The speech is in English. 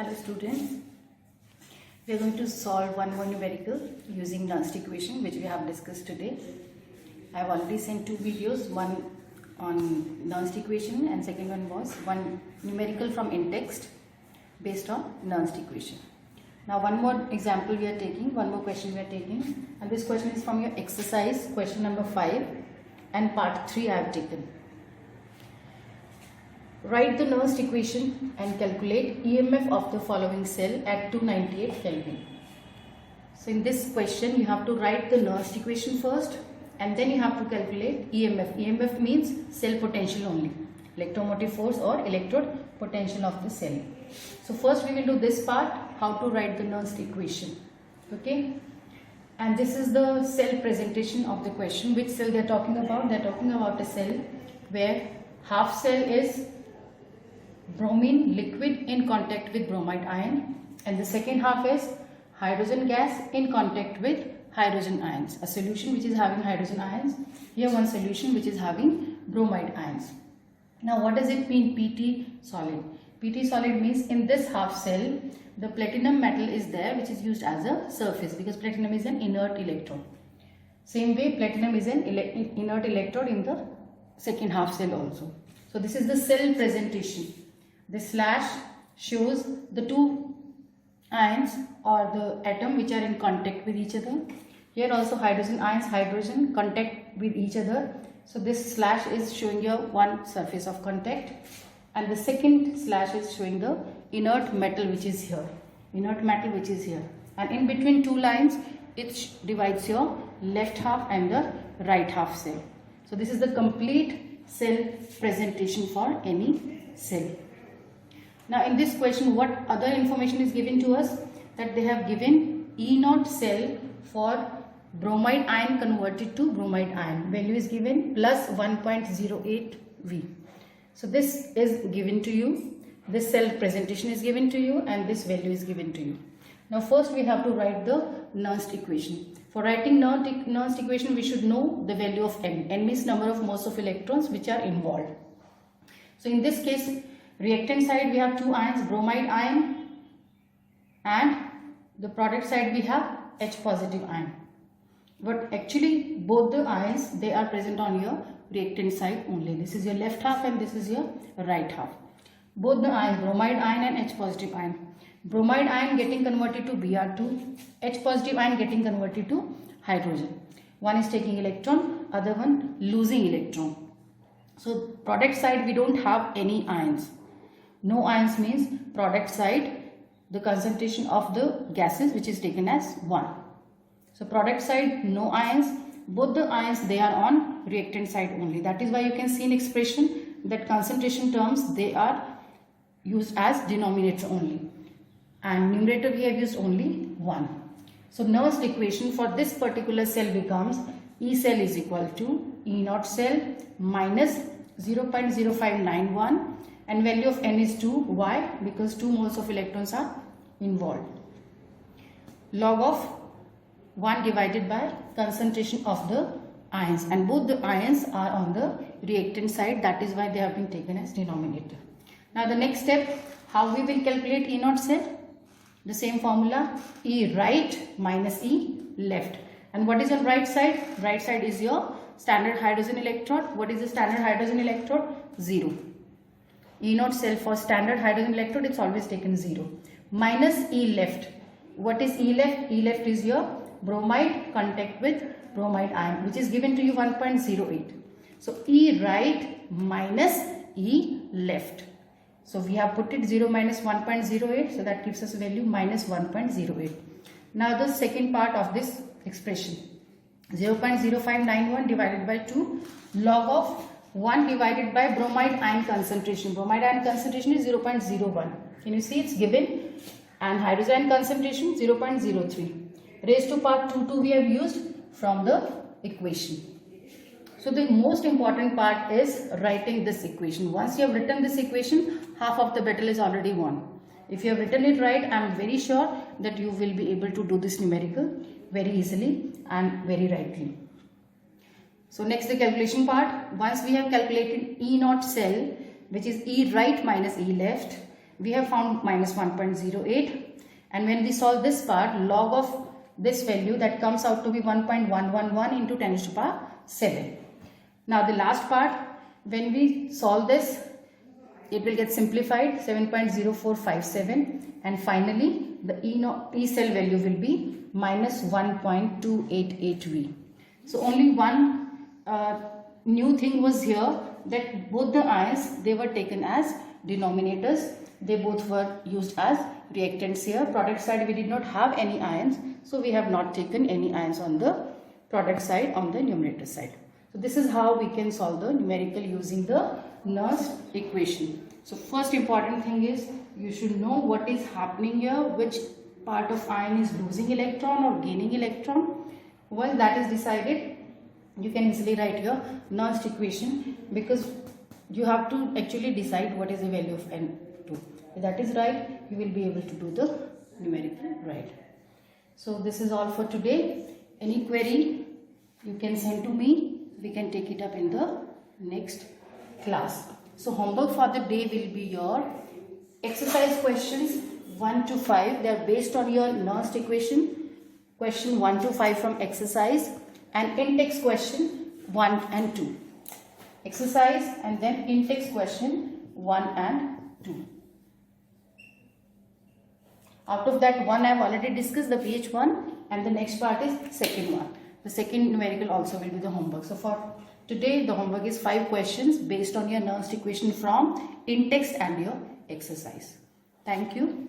Hello students, we are going to solve one more numerical using Nernst equation which we have discussed today. I have already sent two videos, one on Nernst equation and second one was one numerical from in-text based on Nernst equation. Now one more example we are taking, one more question we are taking, and this question is from your exercise question number 5 and part 3 I have taken. Write the Nernst equation and calculate EMF of the following cell at 298 Kelvin. So in this question you have to write the Nernst equation first and then you have to calculate EMF. EMF means cell potential only, electromotive force or electrode potential of the cell. So first we will do this part, how to write the Nernst equation. Okay. And this is the cell presentation of the question. Which cell they are talking about? They are talking about a cell where half cell is bromine liquid in contact with bromide ion and the second half is hydrogen gas in contact with hydrogen ions, a solution which is having hydrogen ions, here one solution which is having bromide ions. Now what does it mean PT solid? PT solid means in this half cell the platinum metal is there which is used as a surface because platinum is an inert electron. Same way platinum is an inert electrode in the second half cell also. So this is the cell presentation. The slash shows the two ions or the atom which are in contact with each other. Here also hydrogen ions, hydrogen contact with each other. So this slash is showing you one surface of contact and the second slash is showing the inert metal which is here. Inert metal which is here. And in between two lines it divides your left half and the right half cell. So this is the complete cell presentation for any cell. Now in this question what other information is given to us? That they have given E0 cell for bromide ion converted to bromide ion. Value is given plus 1.08 V. So this is given to you. This cell presentation is given to you and this value is given to you. Now first we have to write the Nernst equation. For writing Nernst equation we should know the value of N. N means number of moles of electrons which are involved. So in this case reactant side we have two ions, bromide ion, and the product side we have H positive ion. But actually both the ions they are present on your reactant side only. This is your left half and this is your right half. Both the ions, bromide ion and H positive ion. Bromide ion getting converted to Br2, H positive ion getting converted to hydrogen. One is taking electron, other one losing electron. So product side we don't have any ions. No ions means product side the concentration of the gases which is taken as 1. So product side no ions, both the ions they are on reactant side only. That is why you can see in expression that concentration terms they are used as denominator only and numerator we have used only 1. So Nernst equation for this particular cell becomes E cell is equal to E0 cell minus 0.0591 and value of N is 2. Why? Because 2 moles of electrons are involved. Log of 1 divided by concentration of the ions and both the ions are on the reactant side, that is why they have been taken as denominator. Now the next step, how we will calculate E0 cell? The same formula, E right minus E left. And what is on right side? Right side is your standard hydrogen electrode. What is the standard hydrogen electrode? 0. E0 cell for standard hydrogen electrode it's always taken 0. Minus E left. What is E left? E left is your bromide contact with bromide ion which is given to you 1.08. So E right minus E left. So we have put it 0 minus 1.08, so that gives us a value minus 1.08. Now the second part of this expression, 0.0591 divided by 2 log of 1 divided by bromide ion concentration. Bromide ion concentration is 0.01. Can you see it's given, and hydrogen ion concentration 0.03. Raised to power 2 we have used from the equation. So the most important part is writing this equation. Once you have written this equation, half of the battle is already won. If you have written it right, I am very sure that you will be able to do this numerical very easily and very rightly. So next the calculation part. Once we have calculated E0 cell which is E right minus E left, We have found minus 1.08, and when we solve this part, log of this value, that comes out to be 1.111 into 10 to the power 7. Now the last part, when we solve this, it will get simplified, 7.0457, and finally the E cell value will be minus 1.288V. So only one new thing was here, that both the ions, they were taken as denominators. They both were used as reactants here. Product side we did not have any ions, so we have not taken any ions on the product side, on the numerator side. So this is how we can solve the numerical using the Nernst equation. So first important thing is you should know what is happening here, which part of ion is losing electron or gaining electron. Once that is decided, you can easily write here Nernst equation, because you have to actually decide what is the value of N2. If that is right, you will be able to do the numerical right. So this is all for today. Any query you can send to me. We can take it up in the next class. So homework for the day will be your exercise questions 1 to 5. They are based on your Nernst equation. Question 1 to 5 from exercise, and in-text question 1 and 2. Exercise and then in-text question 1 and 2. Out of that one I have already discussed the pH 1, and the next part is second one. The second numerical also will be the homework. So for today the homework is 5 questions based on your Nernst equation from in-text and your exercise. Thank you.